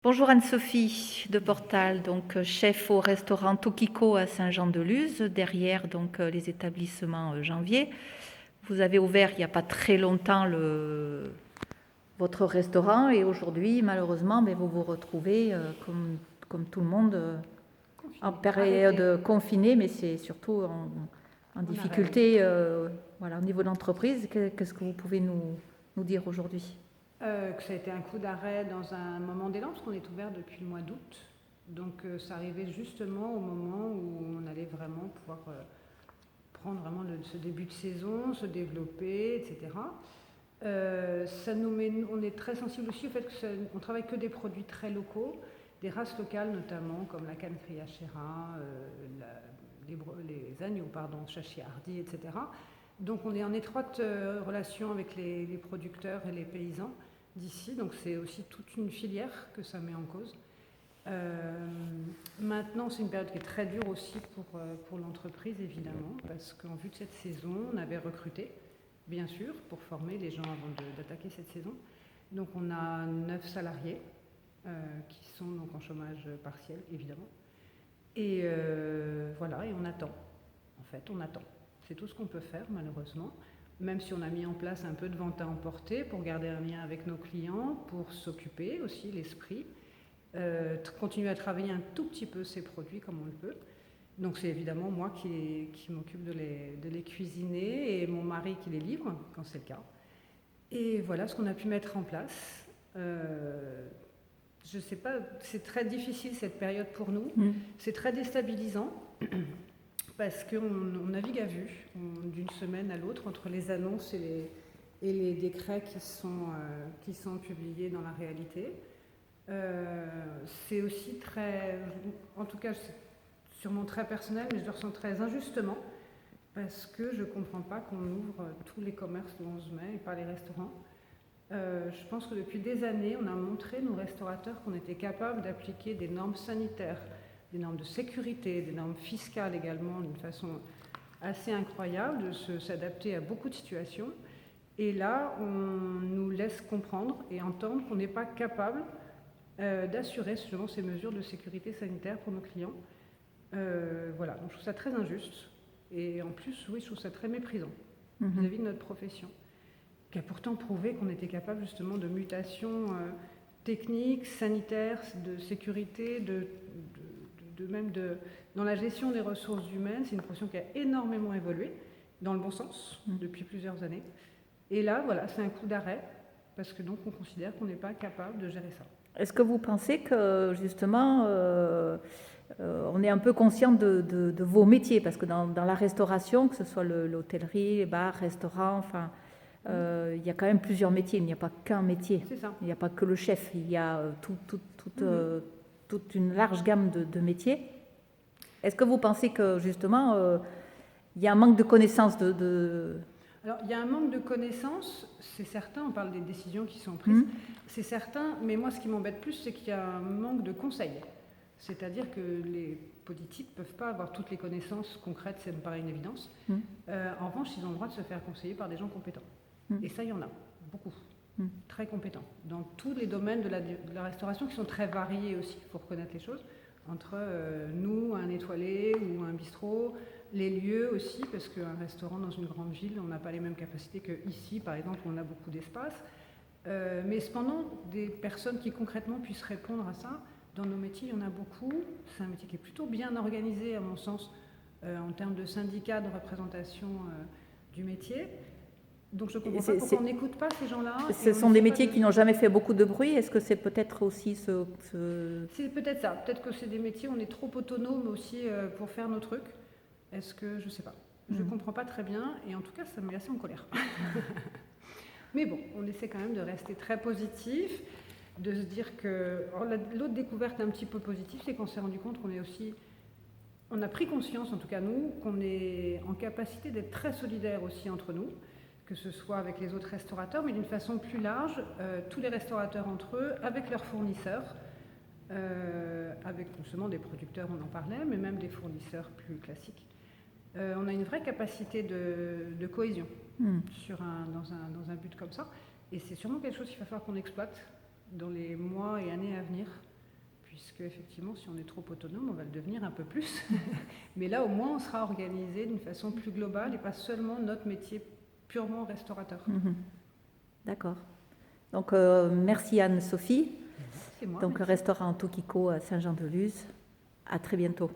Bonjour Anne-Sophie de Portal, donc chef au restaurant Tokiko à Saint-Jean-de-Luz, derrière les établissements Janvier. Vous avez ouvert il n'y a pas très longtemps votre restaurant et aujourd'hui, malheureusement, vous vous retrouvez comme tout le monde en période confinée, mais c'est surtout en difficulté au niveau de l'entreprise. Qu'est-ce que vous pouvez nous dire aujourd'hui ? Que ça a été un coup d'arrêt dans un moment d'élan, parce qu'on est ouvert depuis le mois d'août. Donc ça arrivait justement au moment où on allait vraiment pouvoir prendre vraiment ce début de saison, se développer, etc. On est très sensible aussi au fait qu'on ne travaille que des produits très locaux, des races locales notamment, comme la canne criachera, les agneaux, chachi hardy, etc. Donc on est en étroite relation avec les producteurs et les paysans d'ici, donc c'est aussi toute une filière que ça met en cause. Maintenant, c'est une période qui est très dure aussi pour l'entreprise, évidemment, parce qu'en vue de cette saison, on avait recruté, bien sûr, pour former les gens avant d'attaquer cette saison. Donc on a 9 salariés qui sont donc en chômage partiel, évidemment. Et voilà, et on attend. En fait, on attend. C'est tout ce qu'on peut faire, malheureusement. Même si on a mis en place un peu de vente à emporter pour garder un lien avec nos clients, pour s'occuper aussi l'esprit, continuer à travailler un tout petit peu ces produits comme on le peut. Donc c'est évidemment moi qui m'occupe de les cuisiner et mon mari qui les livre quand c'est le cas. Et voilà ce qu'on a pu mettre en place. Je ne sais pas, c'est très difficile cette période pour nous. C'est très déstabilisant. Parce qu'on navigue à vue d'une semaine à l'autre entre les annonces et les décrets qui sont publiés dans la réalité. C'est aussi très, en tout cas sûrement très personnel, mais je le ressens très injustement parce que je ne comprends pas qu'on ouvre tous les commerces le 11 mai et pas les restaurants. Je pense que depuis des années, on a montré, nos restaurateurs, qu'on était capable d'appliquer des normes sanitaires, des normes de sécurité, des normes fiscales également, d'une façon assez incroyable, de s'adapter à beaucoup de situations. Et là, on nous laisse comprendre et entendre qu'on n'est pas capable d'assurer justement ces mesures de sécurité sanitaire pour nos clients. Voilà, donc je trouve ça très injuste. Et en plus, oui, je trouve ça très méprisant vis-à-vis de notre profession, qui a pourtant prouvé qu'on était capable justement de mutations techniques, sanitaires, de sécurité, dans la gestion des ressources humaines. C'est une profession qui a énormément évolué, dans le bon sens, depuis plusieurs années. Et là, voilà, c'est un coup d'arrêt, parce que donc on considère qu'on n'est pas capable de gérer ça. Est-ce que vous pensez que justement, on est un peu conscient de vos métiers? Parce que dans la restauration, que ce soit l'hôtellerie, les bars, restaurants, enfin, il y a quand même plusieurs métiers. Il n'y a pas qu'un métier. C'est ça. Il n'y a pas que le chef. Il y a toute une large gamme de métiers. Est-ce que vous pensez que justement, il y a un manque de connaissances Alors, il y a un manque de connaissances, c'est certain, on parle des décisions qui sont prises, c'est certain, mais moi, ce qui m'embête plus, c'est qu'il y a un manque de conseils. C'est-à-dire que les politiques ne peuvent pas avoir toutes les connaissances concrètes, ça me paraît une évidence. En revanche, ils ont le droit de se faire conseiller par des gens compétents. Et ça, il y en a beaucoup, très compétents, dans tous les domaines de la restauration qui sont très variés aussi, il faut reconnaître les choses, entre nous, un étoilé ou un bistrot, les lieux aussi, parce qu'un restaurant dans une grande ville, on n'a pas les mêmes capacités qu'ici, par exemple, où on a beaucoup d'espace. Mais cependant, des personnes qui concrètement puissent répondre à ça, dans nos métiers, il y en a beaucoup. C'est un métier qui est plutôt bien organisé, à mon sens, en termes de syndicats, de représentation du métier. Donc je ne comprends pas pourquoi on n'écoute pas ces gens-là. Ce sont des métiers qui n'ont jamais fait beaucoup de bruit. Est-ce que c'est peut-être aussi C'est peut-être ça. Peut-être que c'est des métiers où on est trop autonome aussi pour faire nos trucs. Est-ce que... Je ne sais pas. Je ne comprends pas très bien. Et en tout cas, ça me met assez en colère. Mais bon, on essaie quand même de rester très positif, de se dire que... L'autre découverte un petit peu positive, c'est qu'on s'est rendu compte qu'on est aussi... On a pris conscience, en tout cas nous, qu'on est en capacité d'être très solidaires aussi entre nous, que ce soit avec les autres restaurateurs, mais d'une façon plus large, tous les restaurateurs entre eux, avec leurs fournisseurs, avec justement des producteurs, on en parlait, mais même des fournisseurs plus classiques. On a une vraie capacité de cohésion dans un but comme ça, et c'est sûrement quelque chose qu'il va falloir qu'on exploite dans les mois et années à venir, qu'effectivement, si on est trop autonome, on va le devenir un peu plus. Mais là, au moins, on sera organisé d'une façon plus globale et pas seulement notre métier purement restaurateur. D'accord. Donc, merci Anne-Sophie. C'est moi. Donc, merci. restaurant Tokiko à Saint-Jean-de-Luz. À très bientôt.